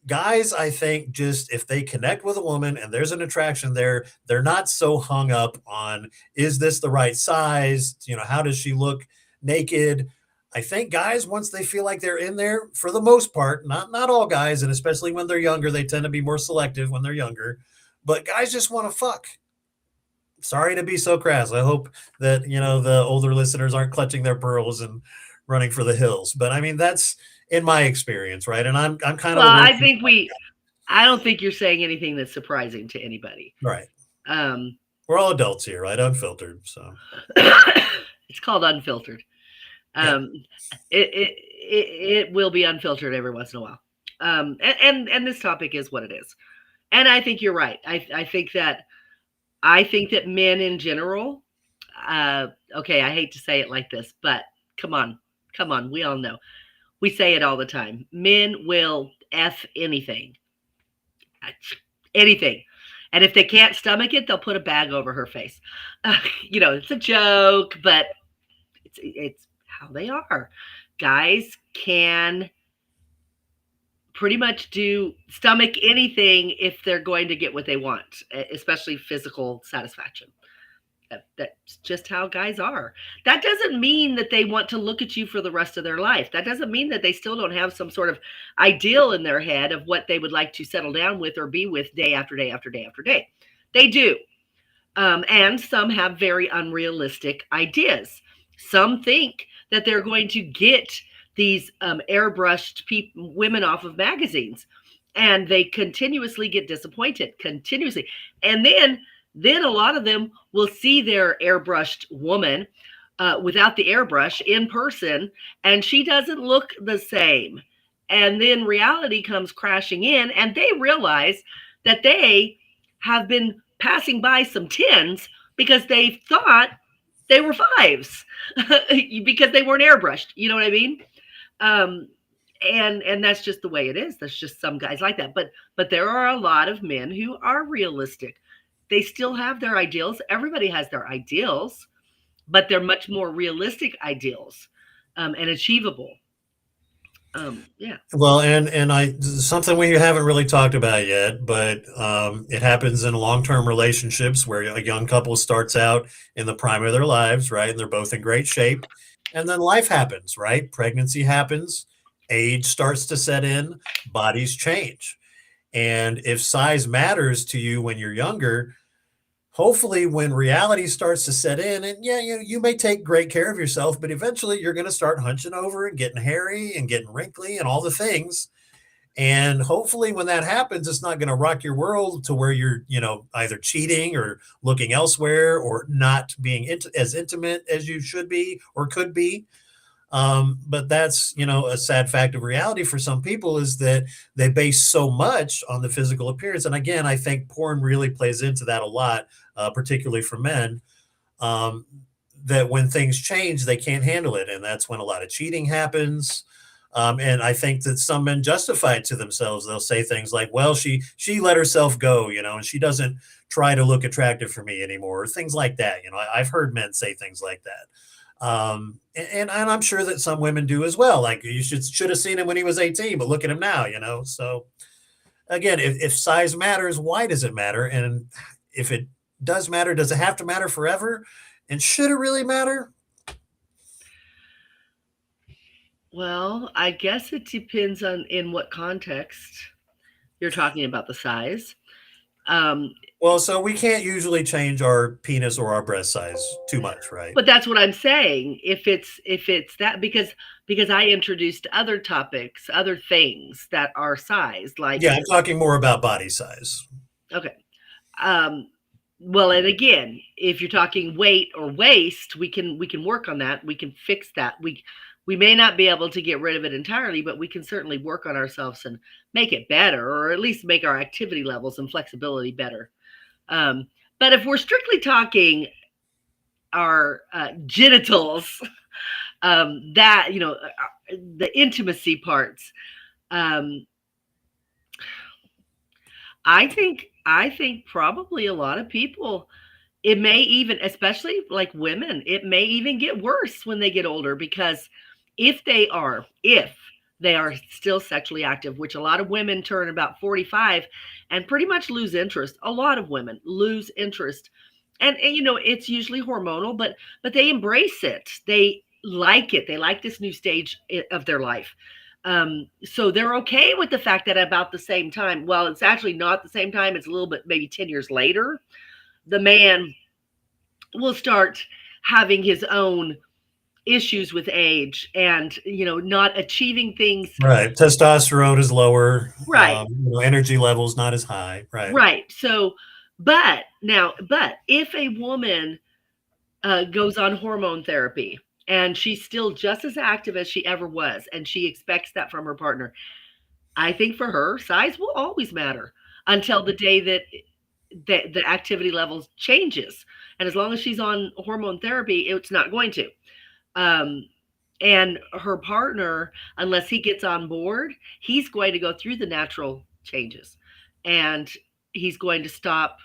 Guys, I think just if they connect with a woman and there's an attraction there, they're not so hung up on is this the right size? How does she look naked? I think guys, once they feel like they're in there, for the most part, not all guys, and especially when they're younger, they tend to be more selective when they're younger. But guys just want to fuck. Sorry to be so crass. I hope that the older listeners aren't clutching their pearls and running for the hills. But I mean, that's in my experience, right? And I'm kind of Well, a working I don't think you're saying anything that's surprising to anybody. right. Um, We're all adults here, right? Unfiltered. So it's called unfiltered. yeah. Um, it will be unfiltered every once in a while. And this topic is what it is. And I think you're right. I think that men in general, okay, I hate to say it like this, but come on, we all know. We say it all the time. Men will F anything, anything. And if they can't stomach it, they'll put a bag over her face. It's a joke, but it's how they are. Guys can pretty much do stomach anything if they're going to get what they want, especially physical satisfaction. That's just how guys are. That doesn't mean that they want to look at you for the rest of their life. That doesn't mean that they still don't have some sort of ideal in their head of what they would like to settle down with or be with day after day after day after day. They do. And some have very unrealistic ideas. Some think that they're going to get these airbrushed women off of magazines, and they continuously get disappointed, continuously. And then a lot of them will see their airbrushed woman without the airbrush in person, and she doesn't look the same. And then reality comes crashing in, and they realize that they have been passing by some tens because they thought they were fives because they weren't airbrushed. You know what I mean? Um, and that's just the way it is. There's just some guys like that. But there are a lot of men who are realistic. They still have their ideals. Everybody has their ideals, but they're much more realistic ideals and achievable. Yeah. Well, and I something we haven't really talked about yet, but it happens in long-term relationships where a young couple starts out in the prime of their lives, right? And they're both in great shape, and then life happens, right? Pregnancy happens, age starts to set in, bodies change, and if size matters to you when you're younger, hopefully when reality starts to set in, and yeah, you may take great care of yourself, but eventually you're going to start hunching over and getting hairy and getting wrinkly and all the things. And hopefully when that happens, it's not going to rock your world to where you're, either cheating or looking elsewhere or not being as intimate as you should be or could be. But that's, a sad fact of reality for some people, is that they base so much on the physical appearance. And again, I think porn really plays into that a lot, particularly for men, um, that when things change, they can't handle it. And that's when a lot of cheating happens. And I think that some men justify it to themselves. They'll say things like, well, she let herself go, and she doesn't try to look attractive for me anymore, or things like that. I've heard men say things like that. And I'm sure that some women do as well. Like, you should have seen him when he was 18, but look at him now, So again, if size matters, why does it matter? And if it does matter, does it have to matter forever? And should it really matter? Well, I guess it depends on in what context you're talking about the size. Um, Well, so we can't usually change our penis or our breast size too much, right? but that's what I'm saying. If it's that, because I introduced other topics, other things that are size, like, Yeah, I'm talking more about body size. okay. Um, well, and again, if you're talking weight or waist, we can work on that. We can fix that. We may not be able to get rid of it entirely, but we can certainly work on ourselves and make it better, or at least make our activity levels and flexibility better. Um, but if we're strictly talking our genitals, that the intimacy parts, um, I think probably a lot of people, it may even, especially like women, it may even get worse when they get older, because if they are still sexually active, which a lot of women turn about 45 and pretty much lose interest. A lot of women lose interest. And it's usually hormonal, but they embrace it. They like it. They like this new stage of their life. So they're okay with the fact that about the same time, well, it's actually not the same time, it's a little bit, maybe 10 years later, the man will start having his own issues with age, and not achieving things. Right. Testosterone is lower. Right. Energy levels not as high. Right. Right. So, but if a woman goes on hormone therapy and she's still just as active as she ever was, and she expects that from her partner, I think for her, size will always matter until the day that the activity levels changes. And as long as she's on hormone therapy, it's not going to. Um, and her partner, unless he gets on board, he's going to go through the natural changes, and he's going to stop.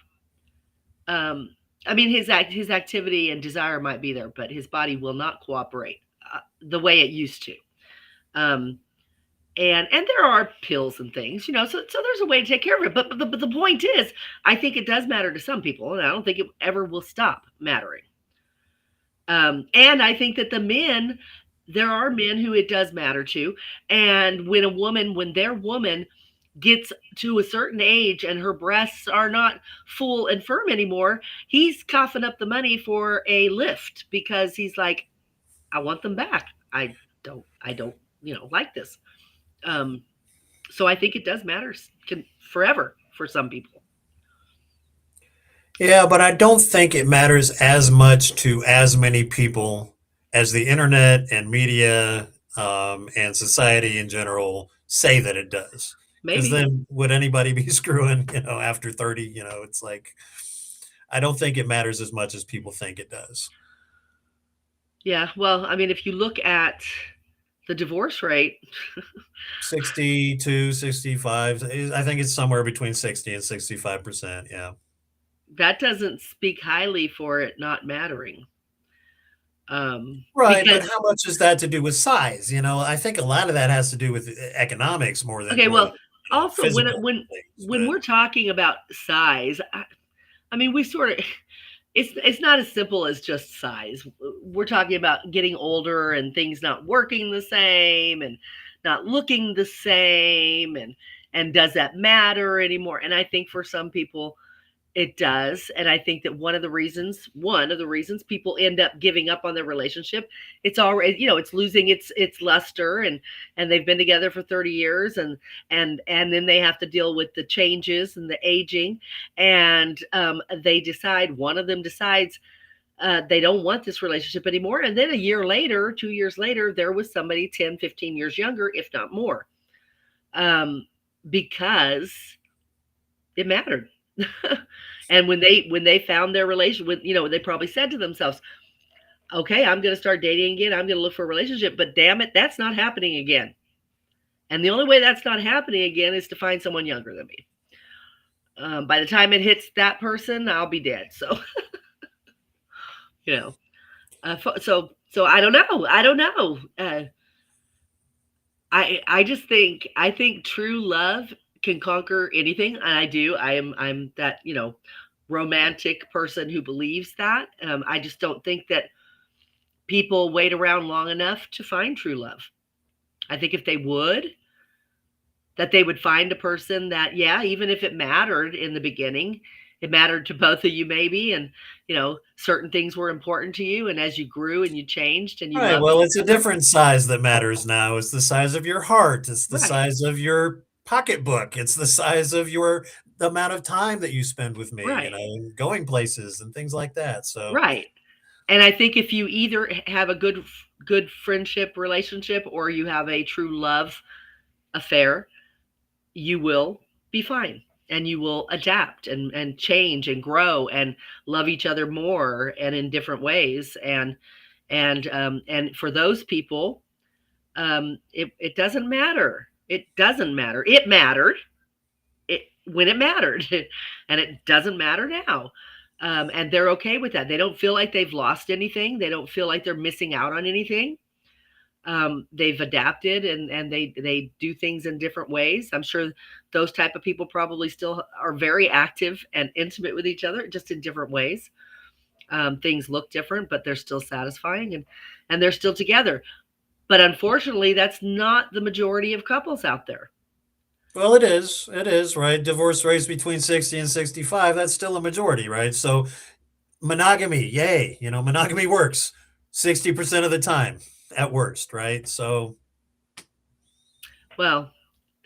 Um, I mean, his activity and desire might be there, but his body will not cooperate the way it used to. Um, And there are pills and things, so there's a way to take care of it. But the point is, I think it does matter to some people, and I don't think it ever will stop mattering. And I think that there are men who it does matter to. And when their woman gets to a certain age and her breasts are not full and firm anymore, he's coughing up the money for a lift because he's like, I want them back. I don't like this. Um, so I think it does matter forever for some people. Yeah, but I don't think it matters as much to as many people as the internet and media and society in general say that it does. Because Maybe. then would anybody be screwing, after 30? It's like, I don't think it matters as much as people think it does. Yeah. Well, I mean, if you look at the divorce rate, 62, 65. I think it's somewhere between 60 and 65%. Yeah. that doesn't speak highly for it not mattering. Right, but Because how much is that to do with size? I think a lot of that has to do with economics okay, more than well, also physical things. when But we're talking about size, I mean, we sort of it's not as simple as just size. We're talking about getting older and things not working the same and not looking the same, and does that matter anymore? And I think for some people it does. And I think that one of the reasons people end up giving up on their relationship, it's already, it's losing its luster, and they've been together for 30 years, and then they have to deal with the changes and the aging, and one of them decides they don't want this relationship anymore, and then a year later, 2 years later, there was somebody 10, 15 years younger, if not more, um, because it mattered. And when they found their relation with, they probably said to themselves, okay, I'm going to start dating again, I'm going to look for a relationship, but damn it, that's not happening again. And the only way that's not happening again is to find someone younger than me. By the time it hits that person, I'll be dead. So you know so I don't know. I think true love can conquer anything, and I do. I'm that, romantic person who believes that. I just don't think that people wait around long enough to find true love. I think if they would, that they would find a person that, yeah, even if it mattered in the beginning, it mattered to both of you maybe, and certain things were important to you, and as you grew and you changed and you right, loved well, each it's a other. different size that matters now. It's the size of your heart. It's the Right. size of your pocketbook. It's the size of the amount of time that you spend with me, Right. and going places and things like that. So, Right. And I think if you either have a good friendship relationship or you have a true love affair, you will be fine, and you will adapt and change and grow and love each other more and in different ways. And for those people, it doesn't matter. It mattered when it mattered, and it doesn't matter now. And they're okay with that. They don't feel like they've lost anything. They don't feel like they're missing out on anything. They've adapted, and they do things in different ways. I'm sure those type of people probably still are very active and intimate with each other, just in different ways. Things look different, but they're still satisfying, and they're still together. But unfortunately, that's not the majority of couples out there. well, it is. It is, right? Divorce rates between 60 and 65, that's still a majority, right? So, monogamy, yay. Monogamy works 60% of the time at worst, right? So, Well,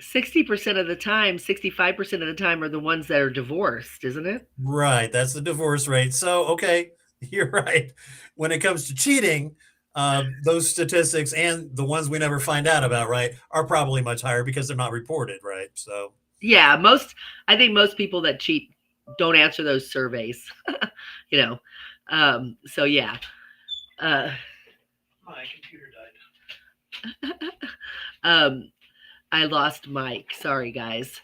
60% of the time, 65% of the time are the ones that are divorced, isn't it? right, that's the divorce rate. So, okay, you're right. When it comes to cheating, those statistics and the ones we never find out about, right, are probably much higher because they're not reported, right? So, Yeah, I think most people that cheat don't answer those surveys. you know. So yeah. Uh, my computer died. um, I lost Mike. Sorry, guys.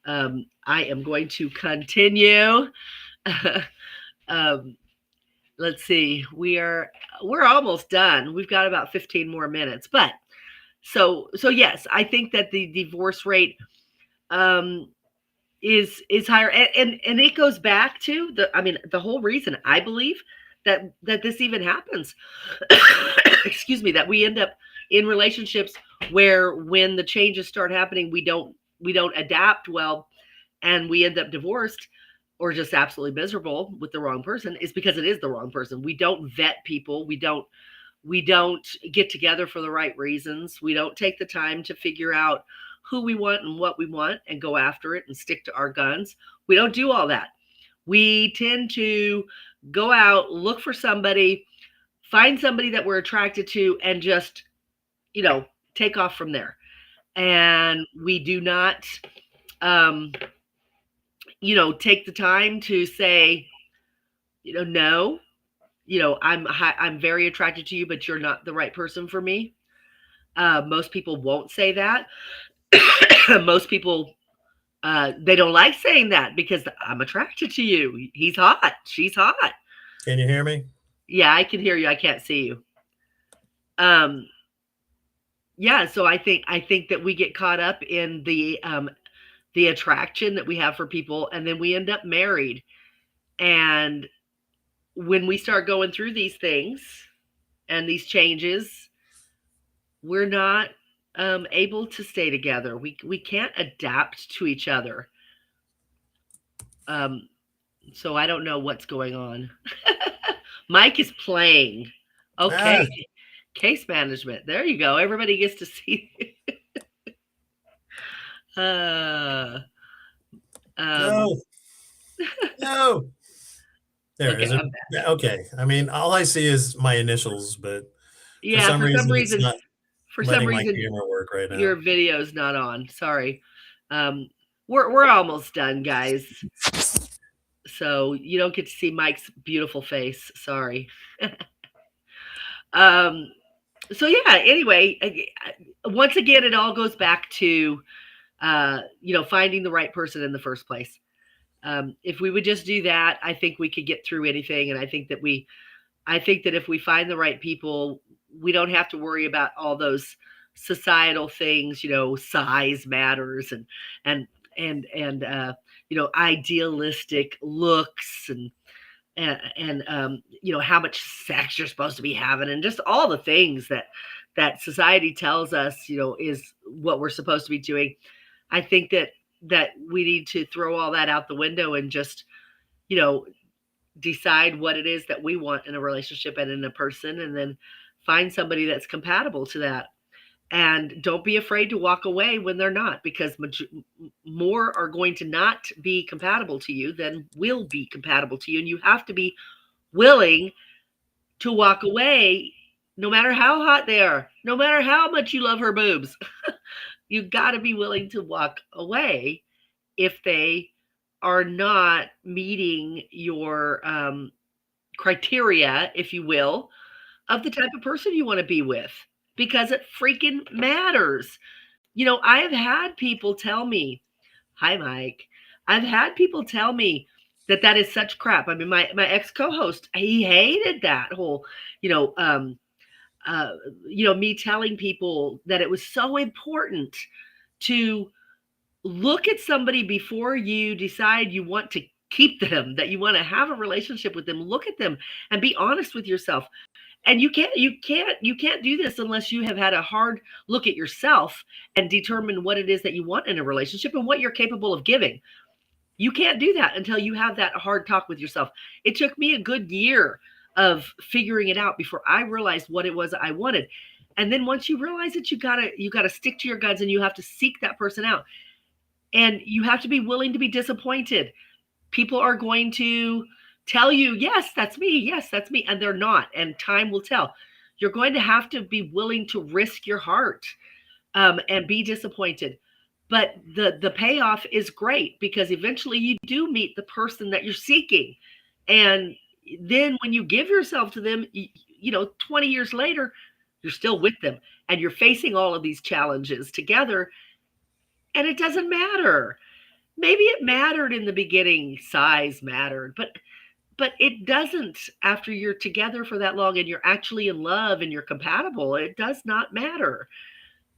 I am going to continue. um, let's see. We're almost done. We've got about 15 more minutes, but So yes, I think that the divorce rate um, is higher, and it goes back to the, I mean, the whole reason I believe that this even happens. Excuse me, that we end up in relationships where when the changes start happening, we don't adapt well, and we end up divorced or just absolutely miserable with the wrong person, is because it is the wrong person. We don't vet people. We don't get together for the right reasons. We don't take the time to figure out who we want and what we want and go after it and stick to our guns. We don't do all that. We tend to go out, look for somebody, find somebody that we're attracted to, and just, you know, take off from there. And we do not, um, take the time to say, no, I'm very attracted to you, but you're not the right person for me. Most people won't say that. Most people, they don't like saying that because I'm attracted to you. He's hot. She's hot. Can you hear me? Yeah, I can hear you. I can't see you. Um, yeah, so I think that we get caught up in the attraction that we have for people, and then we end up married. And when we start going through these things and these changes, we're not able to stay together. We can't adapt to each other. Um, so I don't know what's going on. Mike is playing. Ah, Okay, case management. There you go. Everybody gets to see. uh, um, no, no. There okay, is it. Yeah, okay. I mean, all I see is my initials, but for yeah. some For some reason, it's reason, not for some letting my reason, camera work right your now. video's not on. Sorry. Um, we're almost done, guys. So you don't get to see Mike's beautiful face. Sorry. um, so yeah. Anyway, once again, it all goes back to finding the right person in the first place. If we would just do that, I think we could get through anything. And I think that if we find the right people, we don't have to worry about all those societal things. Size matters, and idealistic looks, and how much sex you're supposed to be having, and just all the things that society tells us is what we're supposed to be doing. I think that we need to throw all that out the window and just you know decide what it is that we want in a relationship and in a person, and then find somebody that's compatible to that. And don't be afraid to walk away when they're not, because more are going to not be compatible to you than will be compatible to you. And you have to be willing to walk away, no matter how hot they are, no matter how much you love her boobs. You got to be willing to walk away if they are not meeting your criteria, if you will, of the type of person you want to be with, because it freaking matters. I have had people tell me, hi, Mike. I've had people tell me that is such crap. I mean, my ex co-host, he hated that whole, you know, um, uh, me telling people that it was so important to look at somebody before you decide you want to keep them, that you want to have a relationship with them. Look at them and be honest with yourself. And you can't do this unless you have had a hard look at yourself and determine what it is that you want in a relationship and what you're capable of giving. You can't do that until you have that hard talk with yourself. It took me a good year of figuring it out before I realized what it was I wanted. And then once you realize it, you gotta stick to your guns, and you have to seek that person out. And you have to be willing to be disappointed. People are going to tell you, yes, that's me. Yes, that's me. And they're not. And time will tell. You're going to have to be willing to risk your heart, and be disappointed. But the payoff is great, because eventually you do meet the person that you're seeking. And then when you give yourself to them, 20 years later, you're still with them, and you're facing all of these challenges together. And it doesn't matter. Maybe it mattered in the beginning, size mattered, but it doesn't after you're together for that long and you're actually in love and you're compatible. It does not matter.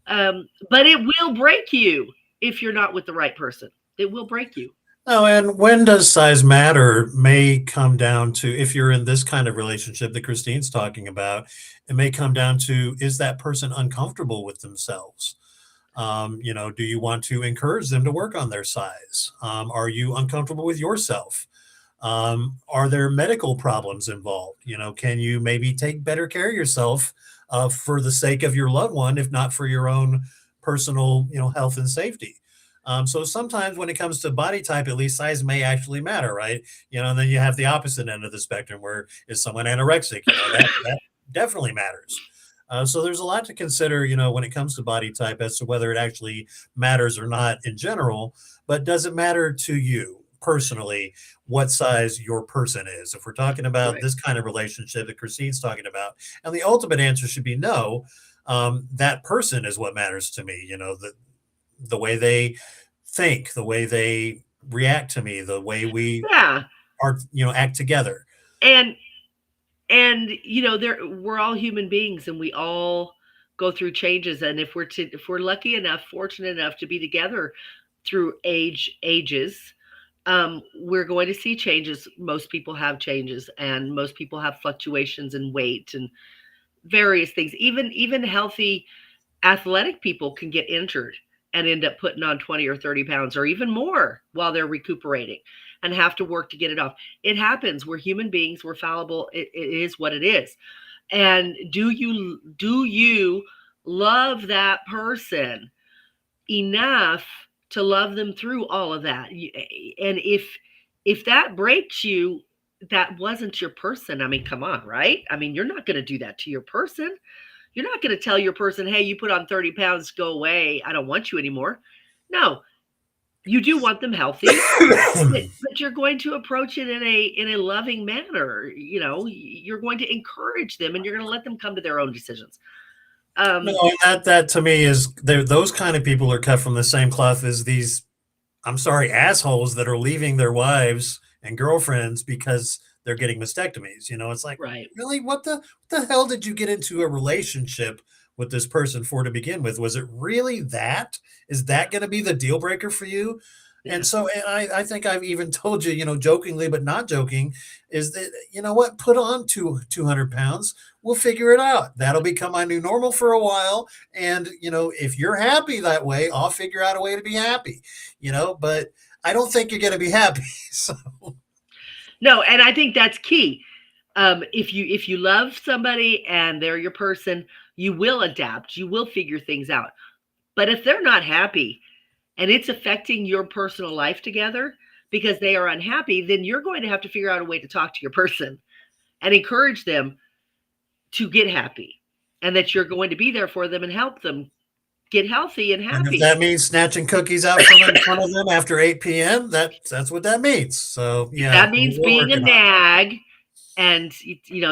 But it will break you if you're not with the right person. It will break you. Oh, and when does size matter may come down to if you're in this kind of relationship that Christine's talking about, it may come down to is that person uncomfortable with themselves? Do you want to encourage them to work on their size? Are you uncomfortable with yourself? Are there medical problems involved? Can you maybe take better care of yourself for the sake of your loved one, if not for your own personal, health and safety? So sometimes when it comes to body type, at least size may actually matter, right? And then you have the opposite end of the spectrum where is someone anorexic? That definitely matters. So there's a lot to consider, when it comes to body type as to whether it actually matters or not in general. But does it matter to you personally what size your person is? If we're talking about Right. this kind of relationship that Christine's talking about, and the ultimate answer should be no. That person is what matters to me. The way they think, the way they react to me, the way we Yeah. are, act together. And there we're all human beings and we all go through changes, and if we're lucky enough, fortunate enough to be together through ages, we're going to see changes. Most people have changes, and most people have fluctuations in weight and various things. Even healthy athletic people can get injured and end up putting on 20 or 30 pounds or even more while they're recuperating and have to work to get it off. It happens. We're human beings. We're fallible. It is what it is. And do you love that person enough to love them through all of that? And if that breaks you, that wasn't your person. I mean, come on, right? I mean, you're not going to do that to your person. You're not going to tell your person, hey, you put on 30 pounds, go away. I don't want you anymore. No, you do want them healthy, but you're going to approach it in a loving manner. You're going to encourage them and you're going to let them come to their own decisions. No, Um, and that to me is those kind of people are cut from the same cloth as these, I'm sorry, assholes that are leaving their wives and girlfriends because they're getting mastectomies. It's like, right. really, what the hell did you get into a relationship with this person for to begin with? Was it really that? Is that going to be the deal breaker for you? And Yeah. so, and I think I've even told you, jokingly but not joking, is that what? Put on 200 pounds. We'll figure it out. That'll become my new normal for a while. And if you're happy that way, I'll figure out a way to be happy. But I don't think you're going to be happy. So No, and I think that's key. If you love somebody and they're your person, you will adapt. You will figure things out. But if they're not happy and it's affecting your personal life together because they are unhappy, then you're going to have to figure out a way to talk to your person and encourage them to get happy, and that you're going to be there for them and help them get healthy and and if happy. that means snatching cookies out from in front of them after 8 p.m., that's what that means. So If yeah, that means we're being a working on it. nag and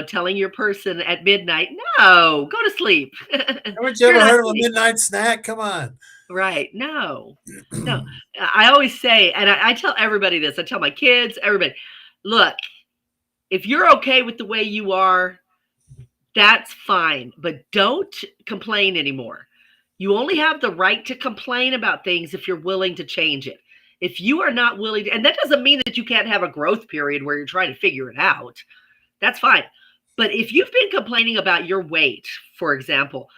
telling your person at midnight, no, go to sleep. Haven't you You're ever not heard of a sleep. midnight snack? Come on. Right. No. No. I always say, and I tell everybody this, I tell my kids, everybody, look, if you're okay with the way you are, that's fine, but don't complain anymore. You only have the right to complain about things if you're willing to change it. If you are not willing to, and that doesn't mean that you can't have a growth period where you're trying to figure it out. That's fine. But if you've been complaining about your weight, for example,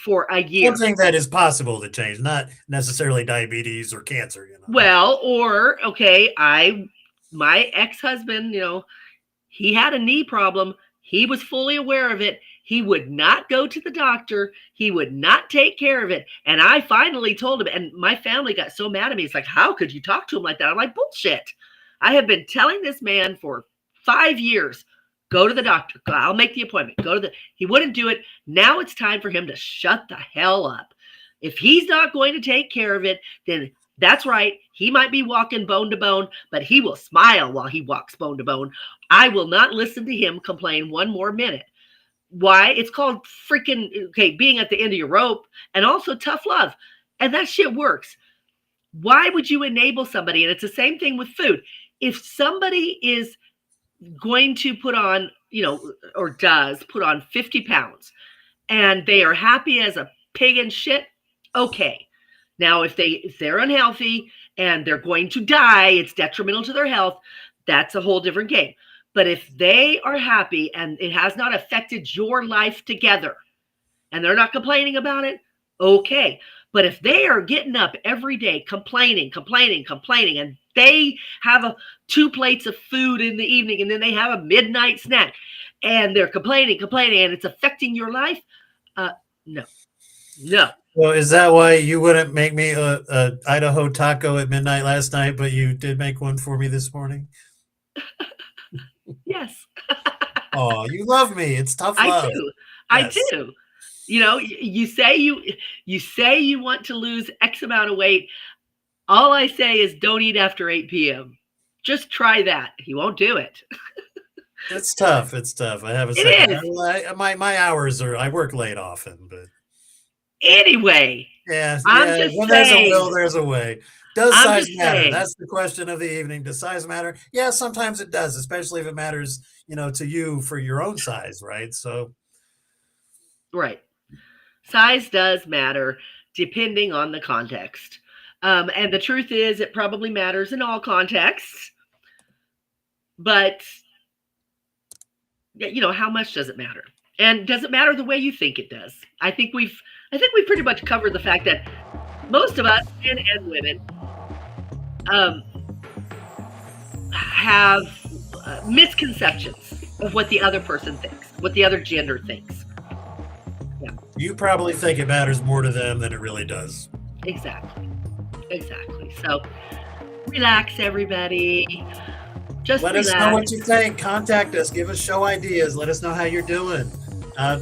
for a year, Something that is possible to change, not necessarily diabetes or cancer. well, or okay, my ex-husband, he had a knee problem. He was fully aware of it. He would not go to the doctor. He would not take care of it. And I finally told him, and my family got so mad at me. It's like, how could you talk to him like that? I'm like, bullshit. I have been telling this man for 5 years, go to the doctor. I'll make the appointment. He wouldn't do it. Now it's time for him to shut the hell up. If he's not going to take care of it, then that's right. He might be walking bone to bone, but he will smile while he walks bone to bone. I will not listen to him complain one more minute. Why? It's called freaking, okay, being at the end of your rope, and also tough love. And that shit works. Why would you enable somebody? And it's the same thing with food. If somebody is going to put on, or does put on 50 pounds, and they are happy as a pig and shit, okay. Now, if they're unhealthy and they're going to die, it's detrimental to their health, that's a whole different game. But if they are happy and it has not affected your life together and they're not complaining about it, okay. But if they are getting up every day complaining, and they have 2 plates of food in the evening and then they have a midnight snack and they're complaining, and it's affecting your life, no. Well, is that why you wouldn't make me a Idaho taco at midnight last night, but you did make one for me this morning? Yes. Oh, you love me. It's tough love. I do. You know, you say you want to lose X amount of weight. All I say is don't eat after 8 p.m. Just try that. You won't do it. It's tough. I have a second. My hours are, I work late often, but anyway. I'm just when saying, there's a will, there's a way. Does size matter? Saying. That's the question of the evening. Does size matter? Yeah, sometimes it does, especially if it matters, to you for your own size, right? So, right. Size does matter depending on the context. And the truth is, it probably matters in all contexts. But, how much does it matter? And does it matter the way you think it does? I think we've pretty much covered the fact that most of us, men and women, have misconceptions of what the other person thinks, what the other gender thinks. Yeah. You probably think it matters more to them than it really does. Exactly. So relax, everybody. Just let us know what you think. Contact us. Give us show ideas. Let us know how you're doing.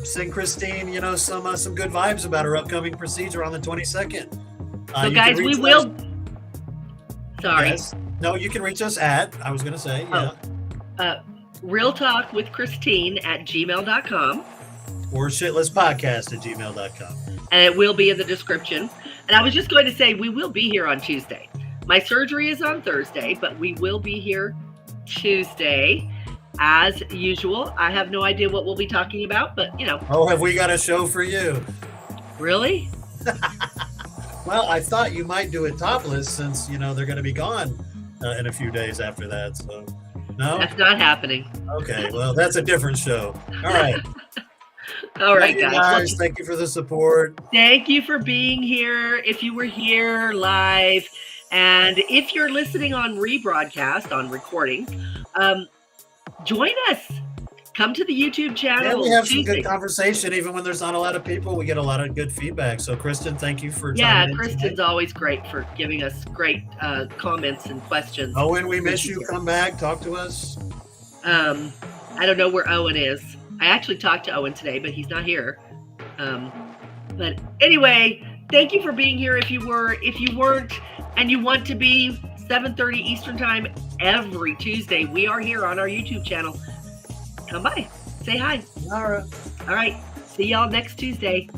Send Christine, some good vibes about her upcoming procedure on the 22nd. So guys, we will. Sorry. Yes. No, you can reach us at. I was going to say, realtalkwithchristine@gmail.com. Or shitlesspodcast@gmail.com. And it will be in the description. And I was just going to say, we will be here on Tuesday. My surgery is on Thursday, but we will be here Tuesday. As usual, I have no idea what we'll be talking about, but Oh, have we got a show for you? Really? Well, I thought you might do it topless since, they're going to be gone in a few days after that. So, no? That's not happening. Okay, well, that's a different show. All right. All right, guys. Thank you for the support. Thank you for being here. If you were here live, and if you're listening on rebroadcast, on recording, join us. Come to the YouTube channel. Yeah, we have some good conversation. Even when there's not a lot of people, we get a lot of good feedback. So, Kristen, thank you for joining in. Kristen's always great for giving us great comments and questions. Owen, we miss you. Come back. Talk to us. I don't know where Owen is. I actually talked to Owen today, but he's not here. But anyway, thank you for being here. If you weren't, and you want to be, 7:30 Eastern Time every Tuesday, we are here on our YouTube channel. Come by, say hi. All right. See y'all next Tuesday.